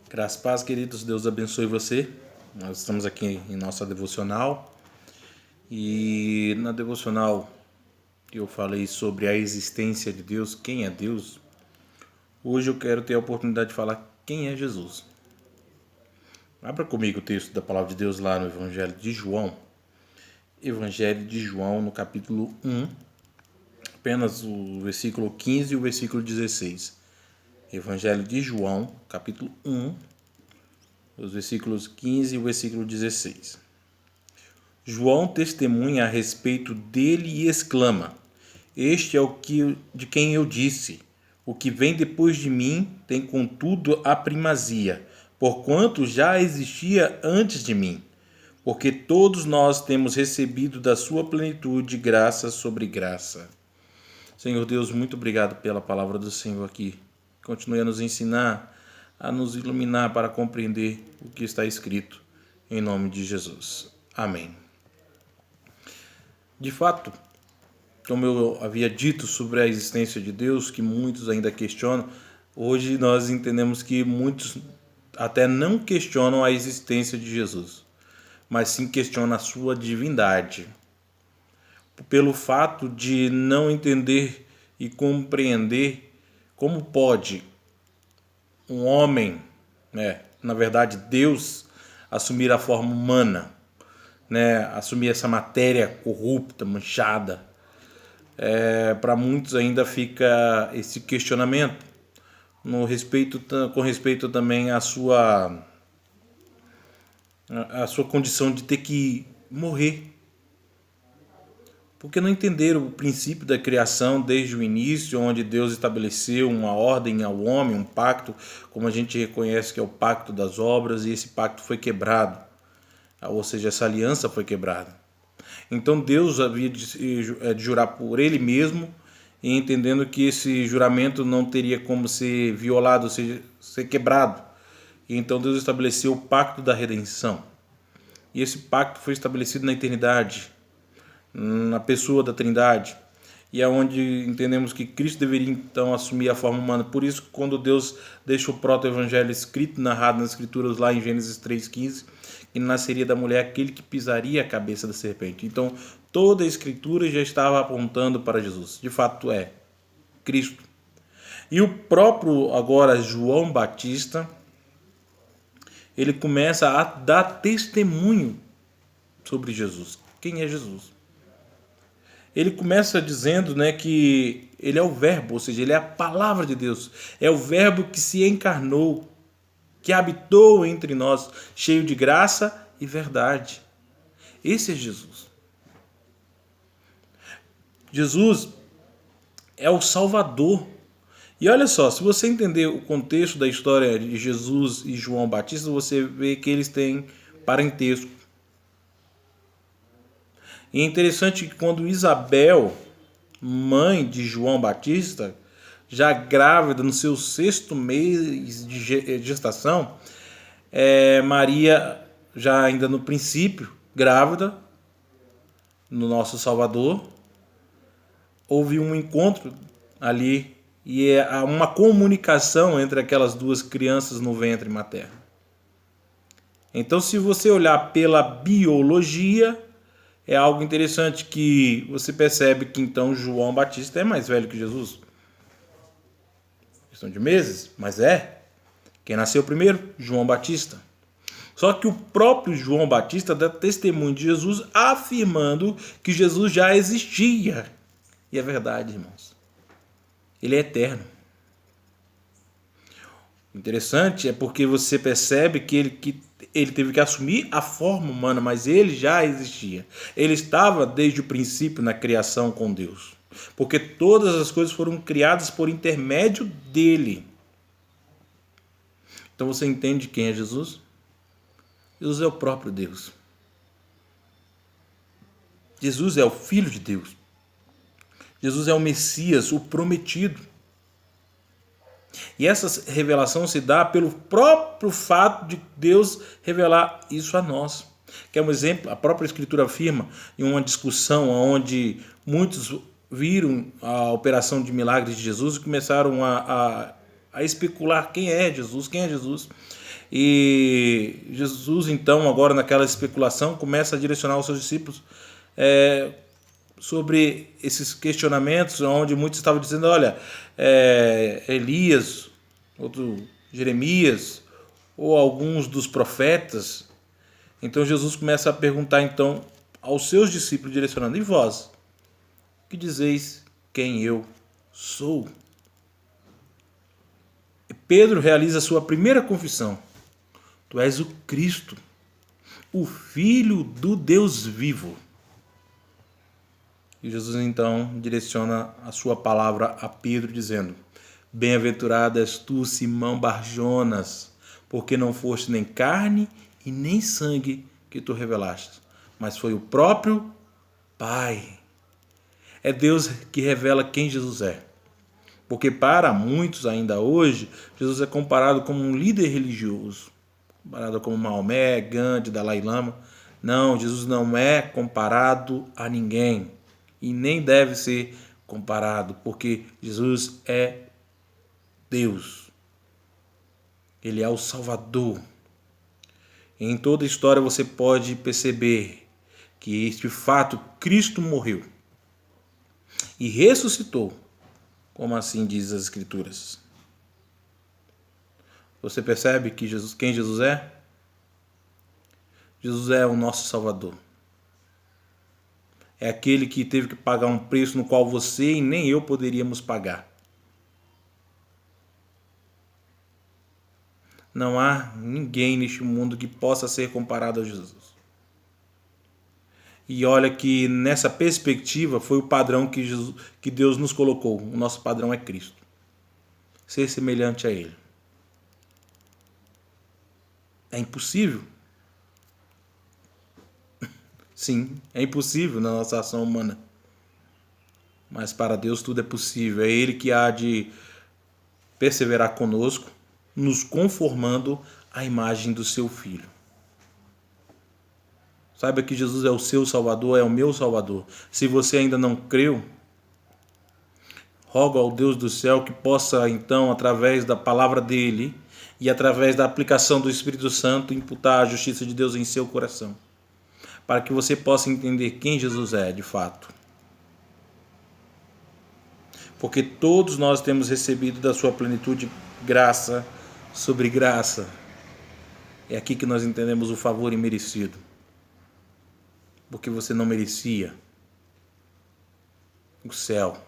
Graças, paz, queridos. Deus abençoe você. Nós estamos aqui em nossa devocional e na devocional eu falei sobre a existência de Deus, quem é Deus. Hoje eu quero ter a oportunidade de falar quem é Jesus. Abra comigo o texto da palavra de Deus lá no Evangelho de João. Evangelho de João, no capítulo 1, apenas o versículo 15 e o versículo 16. Evangelho de João, capítulo 1, os versículos 15 e o versículo 16. João testemunha a respeito dele e exclama: Este é o que de quem eu disse: O que vem depois de mim tem contudo a primazia, porquanto já existia antes de mim. Porque todos nós temos recebido da sua plenitude graça sobre graça. Senhor Deus, muito obrigado pela palavra do Senhor aqui. Continue a nos ensinar, a nos iluminar para compreender o que está escrito. Em nome de Jesus. Amém. De fato, como eu havia dito sobre a existência de Deus, que muitos ainda questionam, hoje nós entendemos que muitos até não questionam a existência de Jesus, mas sim questionam a sua divindade. Pelo fato de não entender e compreender como pode um homem, na verdade Deus, assumir a forma humana, assumir essa matéria corrupta, manchada. Para muitos ainda fica esse questionamento com respeito também à sua condição de ter que morrer. Porque não entenderam o princípio da criação desde o início, onde Deus estabeleceu uma ordem ao homem, um pacto, como a gente reconhece que é o pacto das obras, e esse pacto foi quebrado. Ou seja, essa aliança foi quebrada. Então Deus havia de jurar por ele mesmo, e entendendo que esse juramento não teria como ser violado, ou seja, ser quebrado. E então Deus estabeleceu o pacto da redenção. E esse pacto foi estabelecido na eternidade, na pessoa da Trindade. E é onde entendemos que Cristo deveria então assumir a forma humana. Por isso, quando Deus deixa o proto-evangelho escrito, narrado nas escrituras lá em Gênesis 3,15, que nasceria da mulher aquele que pisaria a cabeça da serpente. Então, toda a escritura já estava apontando para Jesus. De fato é Cristo. E o próprio agora João Batista, ele começa a dar testemunho sobre Jesus. Quem é Jesus? Ele começa dizendo, que ele é o verbo, ou seja, ele é a palavra de Deus. É o verbo que se encarnou, que habitou entre nós, cheio de graça e verdade. Esse é Jesus. Jesus é o Salvador. E olha só, se você entender o contexto da história de Jesus e João Batista, você vê que eles têm parentesco. E é interessante que quando Isabel, mãe de João Batista, já grávida no seu 6º mês de gestação, Maria, já ainda no princípio, grávida, no nosso Salvador, houve um encontro ali e uma comunicação entre aquelas duas crianças no ventre materno. Então, se você olhar pela biologia, é algo interessante que você percebe que então João Batista é mais velho que Jesus. Questão de meses, mas é. Quem nasceu primeiro? João Batista. Só que o próprio João Batista dá testemunho de Jesus afirmando que Jesus já existia. E é verdade, irmãos. Ele é eterno. Interessante é porque você percebe que ele teve que assumir a forma humana, mas ele já existia. Ele estava desde o princípio na criação com Deus. Porque todas as coisas foram criadas por intermédio dele. Então você entende quem é Jesus? Jesus é o próprio Deus. Jesus é o Filho de Deus. Jesus é o Messias, o prometido. E essa revelação se dá pelo próprio fato de Deus revelar isso a nós. Que é um exemplo, a própria Escritura afirma, em uma discussão onde muitos viram a operação de milagres de Jesus e começaram a especular quem é Jesus. E Jesus, então, agora naquela especulação, começa a direcionar os seus discípulos sobre esses questionamentos, onde muitos estavam dizendo, olha, Elias, outro Jeremias, ou alguns dos profetas. Então Jesus começa a perguntar então aos seus discípulos, direcionando, e vós, que dizeis quem eu sou? E Pedro realiza a sua primeira confissão. Tu és o Cristo, o Filho do Deus vivo. E Jesus então direciona a sua palavra a Pedro, dizendo, bem-aventurado és tu, Simão Barjonas, porque não foste nem carne e nem sangue que tu revelaste, mas foi o próprio Pai. É Deus que revela quem Jesus é. Porque para muitos ainda hoje, Jesus é comparado como um líder religioso, comparado como Maomé, Gandhi, Dalai Lama. Não, Jesus não é comparado a ninguém e nem deve ser comparado, porque Jesus é Deus. Ele é o Salvador. Em toda a história você pode perceber que, de fato, Cristo morreu e ressuscitou, como assim diz as Escrituras. Você percebe que quem Jesus é? Jesus é o nosso Salvador. É aquele que teve que pagar um preço no qual você e nem eu poderíamos pagar. Não há ninguém neste mundo que possa ser comparado a Jesus. E olha que nessa perspectiva foi o padrão que Deus nos colocou. O nosso padrão é Cristo. Ser semelhante a Ele. É impossível? Sim, é impossível na nossa ação humana. Mas para Deus tudo é possível. É Ele que há de perseverar conosco, nos conformando à imagem do seu Filho. Saiba que Jesus é o seu Salvador, é o meu Salvador. Se você ainda não creu, rogo ao Deus do céu que possa, então, através da palavra dele e através da aplicação do Espírito Santo, imputar a justiça de Deus em seu coração, para que você possa entender quem Jesus é, de fato. Porque todos nós temos recebido da sua plenitude graça sobre graça. É aqui que nós entendemos o favor imerecido. Porque você não merecia o céu.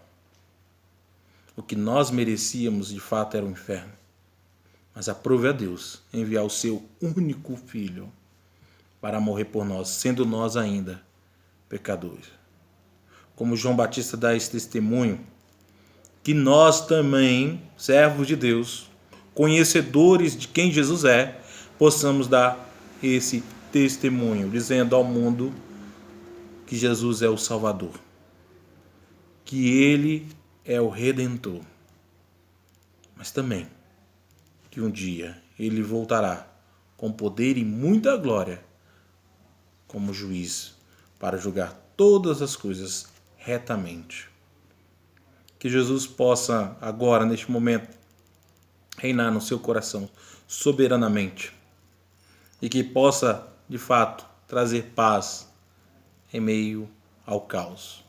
O que nós merecíamos, de fato, era o inferno. Mas aprove a Deus enviar o seu único Filho para morrer por nós, sendo nós ainda pecadores. Como João Batista dá esse testemunho, que nós também, servos de Deus, conhecedores de quem Jesus é, possamos dar esse testemunho, dizendo ao mundo que Jesus é o Salvador, que Ele é o Redentor, mas também que um dia Ele voltará com poder e muita glória como juiz para julgar todas as coisas retamente. Que Jesus possa agora, neste momento, reinar no seu coração soberanamente e que possa, de fato, trazer paz em meio ao caos.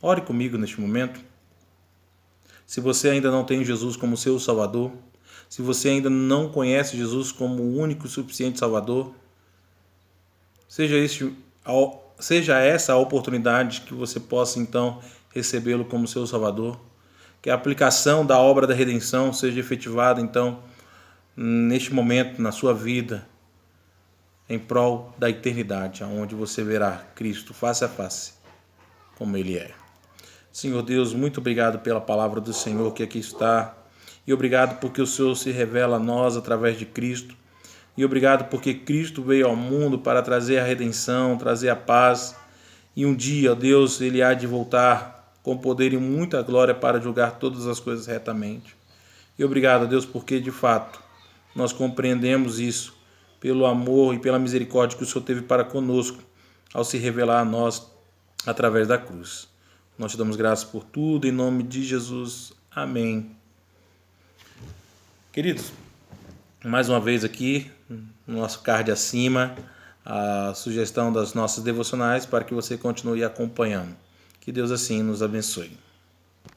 Ore comigo neste momento. Se você ainda não tem Jesus como seu Salvador, se você ainda não conhece Jesus como o único e suficiente Salvador, seja essa a oportunidade que você possa então recebê-lo como seu Salvador, que a aplicação da obra da redenção seja efetivada então neste momento na sua vida, em prol da eternidade, onde você verá Cristo face a face, como Ele é. Senhor Deus, muito obrigado pela palavra do Senhor que aqui está, e obrigado porque o Senhor se revela a nós através de Cristo, e obrigado porque Cristo veio ao mundo para trazer a redenção, trazer a paz, e um dia, Deus, Ele há de voltar com poder e muita glória para julgar todas as coisas retamente. E obrigado, Deus, porque de fato nós compreendemos isso pelo amor e pela misericórdia que o Senhor teve para conosco ao se revelar a nós através da cruz. Nós te damos graças por tudo, em nome de Jesus. Amém. Queridos, mais uma vez aqui, no nosso card acima, a sugestão das nossas devocionais para que você continue acompanhando. Que Deus assim nos abençoe.